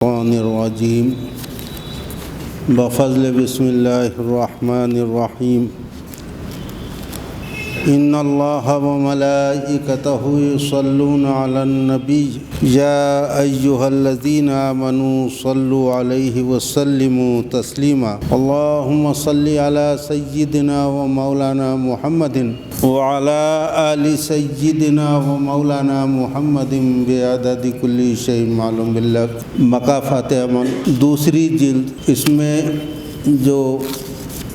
الشیطان الرجیم بفضل بسم اللہ الرحمن الرحیم ان اللہ وملائکتہ یصلون علی النبی یا ایہا الذین آمنوا صلوا علیہ وسلموا تسلیما اللہم صلی علی سیدنا و مولانا محمد وعلى آل سیدنا و مولانا محمد بعدد کل شیء معلوم باللہ مقافات امن دوسری جلد، اس میں جو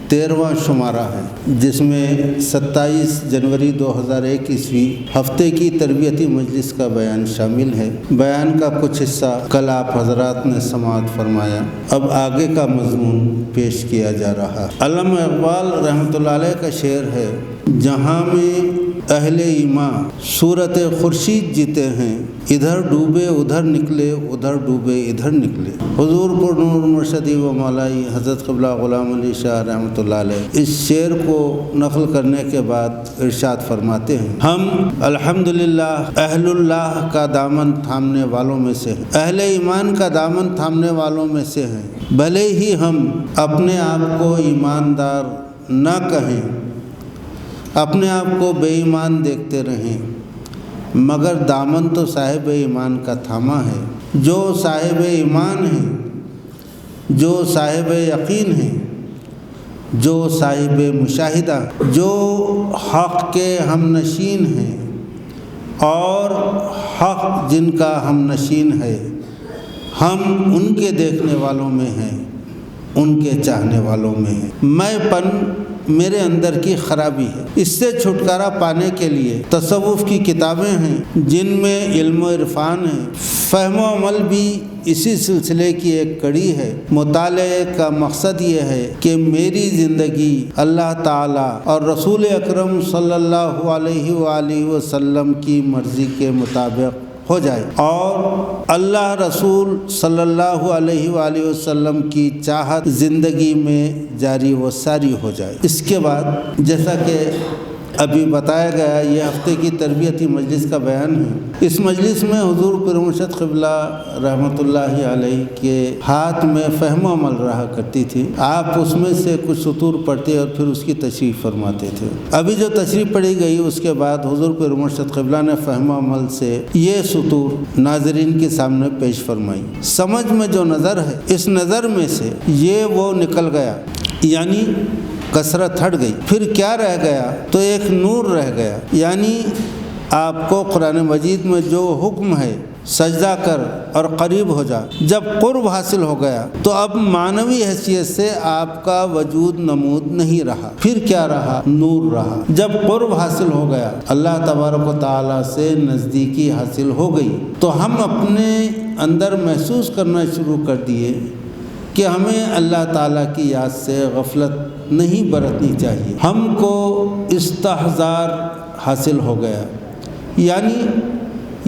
13واں شمارہ ہے جس میں 27 جنوری 2001 عیسوی ہفتے کی تربیتی مجلس کا بیان شامل ہے۔ بیان کا کچھ حصہ کل آپ حضرات نے سماعت فرمایا، اب آگے کا مضمون پیش کیا جا رہا ہے۔ علامہ اقبال رحمۃ اللہ علیہ کا شعر ہے، جہاں میں اہل ایمان صورت خورشید جیتے ہیں، ادھر ڈوبے ادھر نکلے، ادھر ڈوبے ادھر نکلے۔ حضور پر نور مرشدی و مولائی حضرت قبلہ غلام علی شاہ رحمۃ اللہ علیہ اس شعر کو نقل کرنے کے بعد ارشاد فرماتے ہیں، ہم الحمدللہ اہل اللہ کا دامن تھامنے والوں میں سے ہیں، اہل ایمان کا دامن تھامنے والوں میں سے ہیں، بھلے ہی ہم اپنے آپ کو ایماندار نہ کہیں، اپنے آپ کو بے ایمان دیکھتے رہیں، مگر دامن تو صاحب ایمان کا تھاما ہے۔ جو صاحب ایمان ہیں، جو صاحب یقین ہیں، جو صاحب مشاہدہ، جو حق کے ہم نشین ہیں اور حق جن کا ہم نشین ہے، ہم ان کے دیکھنے والوں میں ہیں، ان کے چاہنے والوں میں ہیں۔ میں پن میرے اندر کی خرابی ہے، اس سے چھٹکارا پانے کے لیے تصوف کی کتابیں ہیں جن میں علم و عرفان ہے، فہم و عمل بھی اسی سلسلے کی ایک کڑی ہے۔ مطالعے کا مقصد یہ ہے کہ میری زندگی اللہ تعالیٰ اور رسول اکرم صلی اللہ علیہ وآلہ وسلم کی مرضی کے مطابق ہو جائے اور اللہ رسول صلی اللہ علیہ وآلہ وسلم کی چاہت زندگی میں جاری و ساری ہو جائے۔ اس کے بعد جیسا کہ ابھی بتایا گیا، یہ ہفتے کی تربیتی مجلس کا بیان ہے۔ اس مجلس میں حضور پیر مرشد قبلہ رحمۃ اللہ علیہ کے ہاتھ میں فہم و عمل رہا کرتی تھی، آپ اس میں سے کچھ سطور پڑھتے اور پھر اس کی تشریح فرماتے تھے۔ ابھی جو تشریح پڑھی گئی اس کے بعد حضور پیر مرشد قبلہ نے فہم و عمل سے یہ سطور ناظرین کے سامنے پیش فرمائی۔ سمجھ میں جو نظر ہے، اس نظر میں سے یہ وہ نکل گیا، یعنی کثرت ہٹ گئی، پھر کیا رہ گیا تو ایک نور رہ گیا، یعنی آپ کو قرآن مجید میں جو حکم ہے سجدہ کر اور قریب ہو جا، جب قرب حاصل ہو گیا تو اب معنوی حیثیت سے آپ کا وجود نمود نہیں رہا، پھر کیا رہا؟ نور رہا۔ جب قرب حاصل ہو گیا، اللہ تبارک و تعالیٰ سے نزدیکی حاصل ہو گئی، تو ہم اپنے اندر محسوس کرنا شروع کر دیے کہ ہمیں اللہ تعالیٰ کی یاد سے غفلت نہیں برتنی چاہیے۔ ہم کو استحضار حاصل ہو گیا، یعنی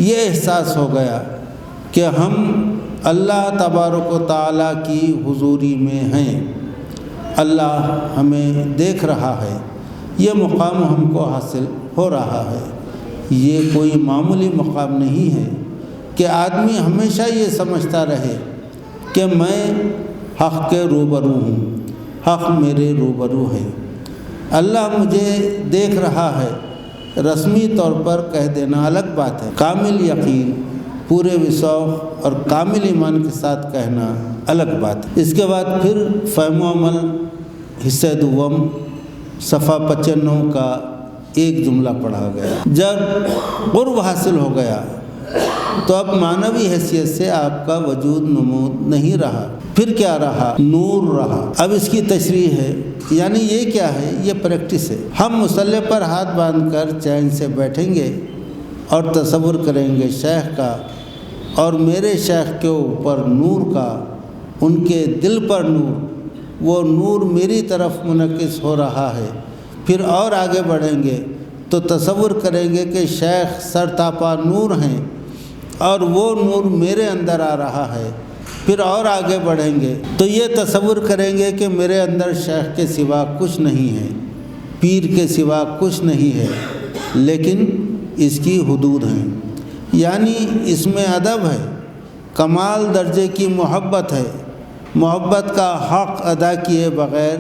یہ احساس ہو گیا کہ ہم اللہ تبارک و تعالیٰ کی حضوری میں ہیں، اللہ ہمیں دیکھ رہا ہے، یہ مقام ہم کو حاصل ہو رہا ہے۔ یہ کوئی معمولی مقام نہیں ہے کہ آدمی ہمیشہ یہ سمجھتا رہے کہ میں حق کے روبرو ہوں، حق میرے روبرو ہے، اللہ مجھے دیکھ رہا ہے۔ رسمی طور پر کہہ دینا الگ بات ہے، کامل یقین، پورے وثوق اور کامل ایمان کے ساتھ کہنا الگ بات ہے۔ اس کے بعد پھر فہم و عمل حصہ دوم صفحہ 95 کا ایک جملہ پڑھا گیا۔ جب قرب حاصل ہو گیا تو اب معنوی حیثیت سے آپ کا وجود نمود نہیں رہا، پھر کیا رہا؟ نور رہا۔ اب اس کی تشریح ہے، یعنی یہ کیا ہے؟ یہ پریکٹس ہے۔ ہم مصلی پر ہاتھ باندھ کر چین سے بیٹھیں گے اور تصور کریں گے شیخ کا اور میرے شیخ کے اوپر نور کا، ان کے دل پر نور، وہ نور میری طرف منعکس ہو رہا ہے۔ پھر اور آگے بڑھیں گے تو تصور کریں گے کہ شیخ سرتاپا نور ہیں اور وہ نور میرے اندر آ رہا ہے۔ پھر اور آگے بڑھیں گے تو یہ تصور کریں گے کہ میرے اندر شیخ کے سوا کچھ نہیں ہے، پیر کے سوا کچھ نہیں ہے، لیکن اس کی حدود ہیں، یعنی اس میں ادب ہے کمال درجے کی محبت ہے، محبت کا حق ادا کیے بغیر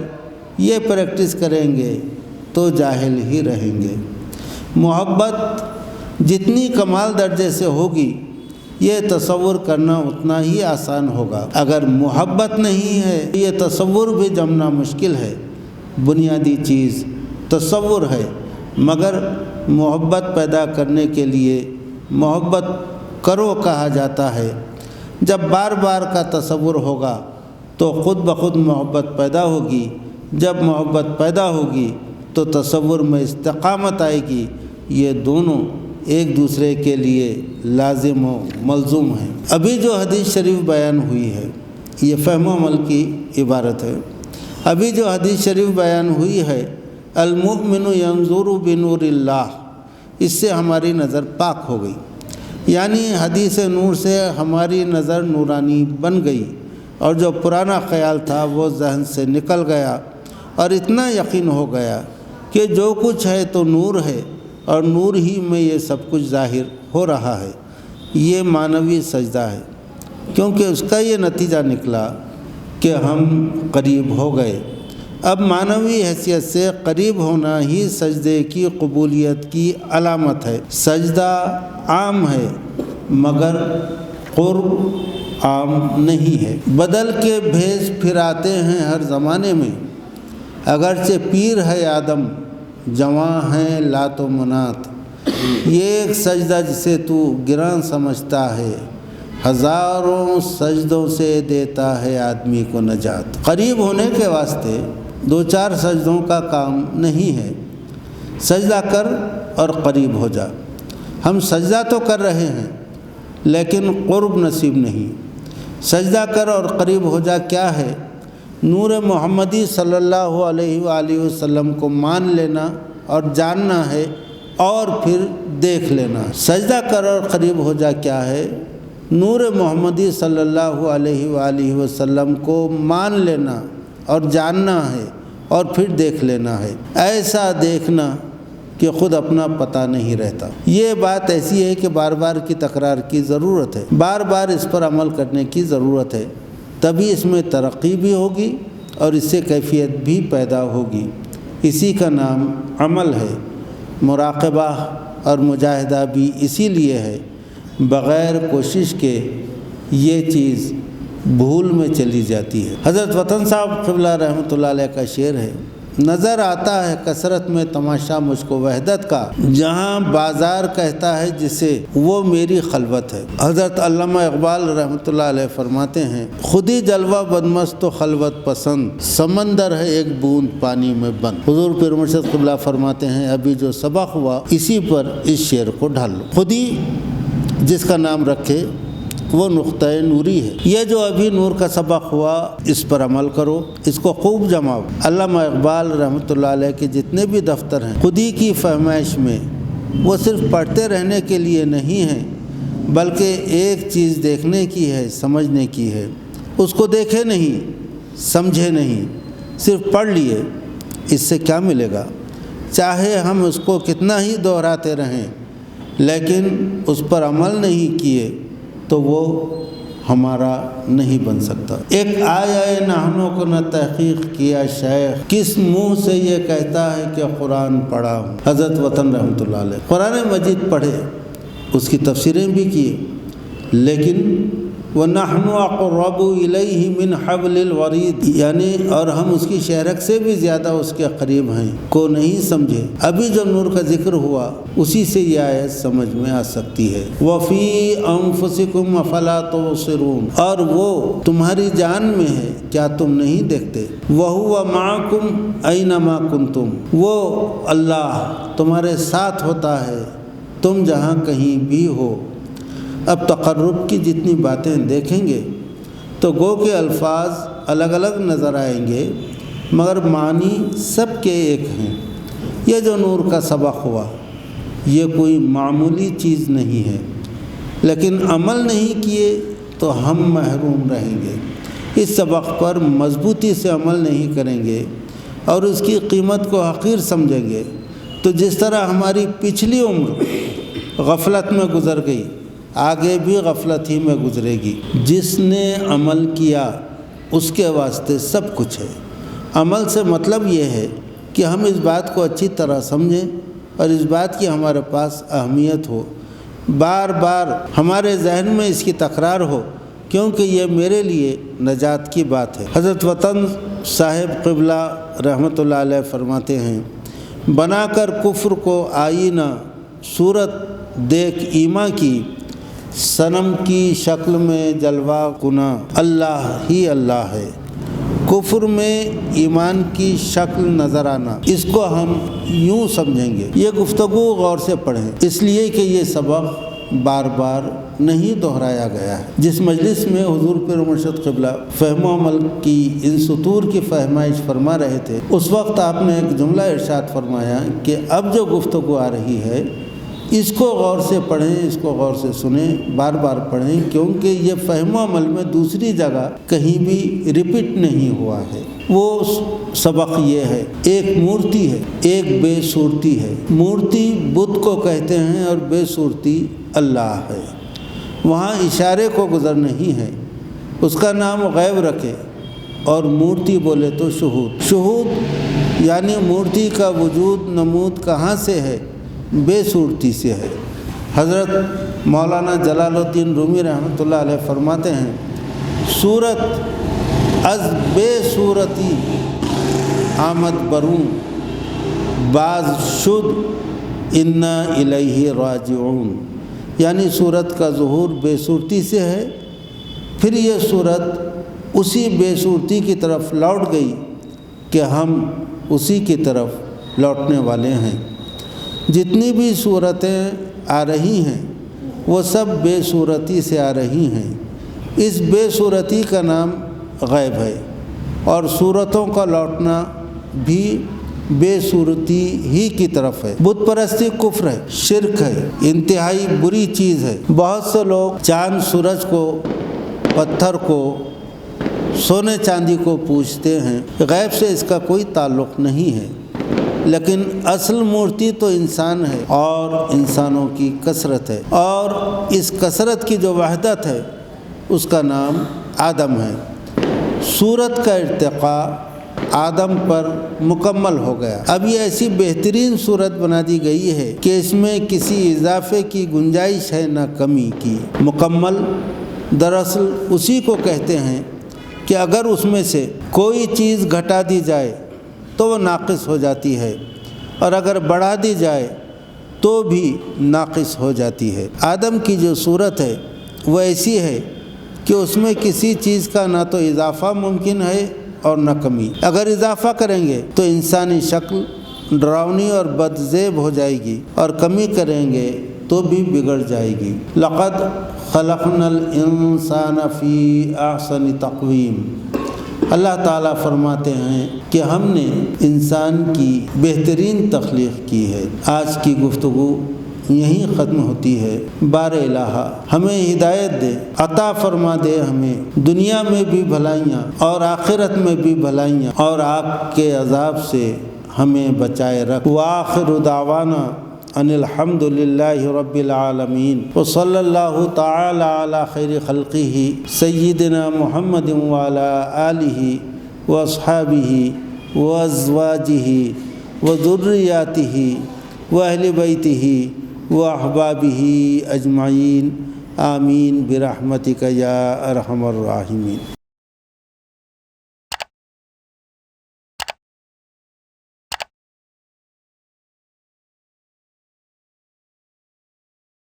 یہ پریکٹس کریں گے تو جاہل ہی رہیں گے۔ محبت جتنی کمال درجے سے ہوگی یہ تصور کرنا اتنا ہی آسان ہوگا۔ اگر محبت نہیں ہے یہ تصور بھی جمنا مشکل ہے۔ بنیادی چیز تصور ہے، مگر محبت پیدا کرنے کے لیے محبت کرو کہا جاتا ہے۔ جب بار بار کا تصور ہوگا تو خود بخود محبت پیدا ہوگی، جب محبت پیدا ہوگی تو تصور میں استقامت آئے گی۔ یہ دونوں ایک دوسرے کے لیے لازم و ملزوم ہیں۔ ابھی جو حدیث شریف بیان ہوئی ہے یہ فہم و عمل کی عبارت ہے۔ ابھی جو حدیث شریف بیان ہوئی ہے المؤمن ینظر بنور اللہ، اس سے ہماری نظر پاک ہو گئی، یعنی حدیث نور سے ہماری نظر نورانی بن گئی، اور جو پرانا خیال تھا وہ ذہن سے نکل گیا، اور اتنا یقین ہو گیا کہ جو کچھ ہے تو نور ہے، اور نور ہی میں یہ سب کچھ ظاہر ہو رہا ہے۔ یہ معنوی سجدہ ہے، کیونکہ اس کا یہ نتیجہ نکلا کہ ہم قریب ہو گئے۔ اب معنوی حیثیت سے قریب ہونا ہی سجدے کی قبولیت کی علامت ہے۔ سجدہ عام ہے مگر قرب عام نہیں ہے۔ بدل کے بھیس پھراتے ہیں ہر زمانے میں، اگرچہ پیر ہے آدم جواں ہیں لات و منات۔ یہ ایک سجدہ جسے تو گراں سمجھتا ہے، ہزاروں سجدوں سے دیتا ہے آدمی کو نجات۔ قریب ہونے کے واسطے دو چار سجدوں کا کام نہیں ہے۔ سجدہ کر اور قریب ہو جا۔ ہم سجدہ تو کر رہے ہیں لیکن قرب نصیب نہیں۔ سجدہ کر اور قریب ہو جا کیا ہے؟ نور محمدی صلی اللہ علیہ وآلہ وسلم کو مان لینا اور جاننا ہے، اور پھر دیکھ لینا۔ سجدہ کر اور قریب ہو جا کیا ہے؟ نور محمدی صلی اللہ علیہ وآلہ وسلم کو مان لینا اور جاننا ہے، اور پھر دیکھ لینا ہے۔ ایسا دیکھنا کہ خود اپنا پتہ نہیں رہتا۔ یہ بات ایسی ہے کہ بار بار کی تکرار کی ضرورت ہے، بار بار اس پر عمل کرنے کی ضرورت ہے، تبھی اس میں ترقی بھی ہوگی اور اس سے کیفیت بھی پیدا ہوگی۔ اسی کا نام عمل ہے۔ مراقبہ اور مجاہدہ بھی اسی لیے ہے، بغیر کوشش کے یہ چیز بھول میں چلی جاتی ہے۔ حضرت وطن صاحب قبلہ رحمۃ اللہ علیہ کا شعر ہے، نظر آتا ہے کثرت میں تماشا مجھ کو وحدت کا، جہاں بازار کہتا ہے جسے وہ میری خلوت ہے۔ حضرت علامہ اقبال رحمۃ اللہ علیہ فرماتے ہیں، خودی جلوہ بدمست و خلوت پسند، سمندر ہے ایک بوند پانی میں بند۔ حضور پیر مرشد قبلہ فرماتے ہیں، ابھی جو سبق ہوا اسی پر اس شعر کو ڈھال لو۔ خودی جس کا نام رکھے وہ نقطہ نوری ہے۔ یہ جو ابھی نور کا سبق ہوا اس پر عمل کرو، اس کو خوب جماؤ۔ علامہ اقبال رحمۃ اللہ علیہ کے جتنے بھی دفتر ہیں خودی کی فہمائش میں، وہ صرف پڑھتے رہنے کے لیے نہیں ہیں، بلکہ ایک چیز دیکھنے کی ہے، سمجھنے کی ہے۔ اس کو دیکھے نہیں، سمجھے نہیں، صرف پڑھ لیے، اس سے کیا ملے گا؟ چاہے ہم اس کو کتنا ہی دہراتے رہیں، لیکن اس پر عمل نہیں کیے تو وہ ہمارا نہیں بن سکتا۔ ایک آیہ نحنوں کو نہ تحقیق کیا شیخ، کس منہ سے یہ کہتا ہے کہ قرآن پڑھا ہوں۔ حضرت وطن رحمۃ اللہ علیہ قرآن مجید پڑھے، اس کی تفسیریں بھی کی، لیکن وَنَحْنُ أَقْرَبُ إِلَيْهِ مِنْ حَبْلِ الْوَرِيدِ، یعنی اور ہم اس کی شہرک سے بھی زیادہ اس کے قریب ہیں، کو نہیں سمجھے۔ ابھی جو نور کا ذکر ہوا اسی سے یہ آیت سمجھ میں آ سکتی ہے۔ وَفِي أَنفُسِكُمْ أَفَلَا تُبْصِرُونَ، اور وہ تمہاری جان میں ہے، کیا تم نہیں دیکھتے؟ وَهُوَ مَعَكُمْ أَيْنَمَا كُنْتُمْ، وہ اللہ تمہارے ساتھ ہوتا ہے تم جہاں کہیں بھی ہو۔ اب تقرب کی جتنی باتیں دیکھیں گے تو گو کے الفاظ الگ الگ نظر آئیں گے، مگر معنی سب کے ایک ہیں۔ یہ جو نور کا سبق ہوا یہ کوئی معمولی چیز نہیں ہے، لیکن عمل نہیں کیے تو ہم محروم رہیں گے۔ اس سبق پر مضبوطی سے عمل نہیں کریں گے اور اس کی قیمت کو حقیر سمجھیں گے، تو جس طرح ہماری پچھلی عمر غفلت میں گزر گئی، آگے بھی غفلت ہی میں گزرے گی۔ جس نے عمل کیا اس کے واسطے سب کچھ ہے۔ عمل سے مطلب یہ ہے کہ ہم اس بات کو اچھی طرح سمجھیں اور اس بات کی ہمارے پاس اہمیت ہو، بار بار ہمارے ذہن میں اس کی تکرار ہو، کیونکہ یہ میرے لیے نجات کی بات ہے۔ حضرت وطن صاحب قبلہ رحمۃ اللہ علیہ فرماتے ہیں، بنا کر کفر کو آئینہ صورت دیکھ ایمان کی، صنم کی شکل میں جلوہ کنا اللہ ہی اللہ ہے۔ کفر میں ایمان کی شکل نظر آنا، اس کو ہم یوں سمجھیں گے۔ یہ گفتگو غور سے پڑھیں، اس لیے کہ یہ سبق بار بار نہیں دہرایا گیا ہے۔ جس مجلس میں حضور پیر مرشد قبلہ فہم و عمل کی ان سطور کی فہمائش فرما رہے تھے، اس وقت آپ نے ایک جملہ ارشاد فرمایا کہ اب جو گفتگو آ رہی ہے اس کو غور سے پڑھیں، اس کو غور سے سنیں، بار بار پڑھیں، کیونکہ یہ فہم و عمل میں دوسری جگہ کہیں بھی ریپیٹ نہیں ہوا ہے۔ وہ سبق یہ ہے، ایک مورتی ہے، ایک بے صورتی ہے۔ مورتی بت کو کہتے ہیں اور بے صورتی اللہ ہے۔ وہاں اشارے کو گزر نہیں ہے، اس کا نام غیب رکھے، اور مورتی بولے تو شہود۔ شہود یعنی مورتی کا وجود نمود کہاں سے ہے؟ بے صورتی سے ہے۔ حضرت مولانا جلال الدین رومی رحمۃ اللہ علیہ فرماتے ہیں، صورت از بے صورتی آمد بروں، باز شد انا الیہ راجعون، یعنی صورت کا ظہور بے صورتی سے ہے، پھر یہ صورت اسی بے صورتی کی طرف لوٹ گئی کہ ہم اسی کی طرف لوٹنے والے ہیں۔ جتنی بھی صورتیں آ رہی ہیں وہ سب بے صورتی سے آ رہی ہیں۔ اس بے صورتی کا نام غیب ہے، اور صورتوں کا لوٹنا بھی بے صورتی ہی کی طرف ہے۔ بت پرستی کفر ہے، شرک ہے، انتہائی بری چیز ہے۔ بہت سے لوگ چاند سورج کو، پتھر کو، سونے چاندی کو پوجتے ہیں، غیب سے اس کا کوئی تعلق نہیں ہے، لیکن اصل مورتی تو انسان ہے اور انسانوں کی کثرت ہے، اور اس کثرت کی جو وحدت ہے اس کا نام آدم ہے۔ صورت کا ارتقاء آدم پر مکمل ہو گیا۔ اب یہ ایسی بہترین صورت بنا دی گئی ہے کہ اس میں کسی اضافے کی گنجائش ہے نہ کمی کی۔ مکمل دراصل اسی کو کہتے ہیں کہ اگر اس میں سے کوئی چیز گھٹا دی جائے تو وہ ناقص ہو جاتی ہے، اور اگر بڑھا دی جائے تو بھی ناقص ہو جاتی ہے۔ آدم کی جو صورت ہے وہ ایسی ہے کہ اس میں کسی چیز کا نہ تو اضافہ ممکن ہے اور نہ کمی۔ اگر اضافہ کریں گے تو انسانی شکل ڈراؤنی اور بدزیب ہو جائے گی، اور کمی کریں گے تو بھی بگڑ جائے گی۔ لقد خلقنا الانسان فی احسن تقویم، اللہ تعالیٰ فرماتے ہیں کہ ہم نے انسان کی بہترین تخلیق کی ہے۔ آج کی گفتگو یہیں ختم ہوتی ہے۔ بار الہ ہمیں ہدایت دے، عطا فرما دے ہمیں دنیا میں بھی بھلائیاں اور آخرت میں بھی بھلائیاں، اور آگ کے عذاب سے ہمیں بچائے رکھ۔ وآخر دعوانا ان الحمد للہ رب العالمین، وصلی اللہ تعالی علی خیر خلقہ سیدنا محمد وعلی آلہ واصحابہ وازواجہ وذریاتہ واہل بیتہ واحبابہ اجمعین، آمین برحمتک یا ارحم الراحمین۔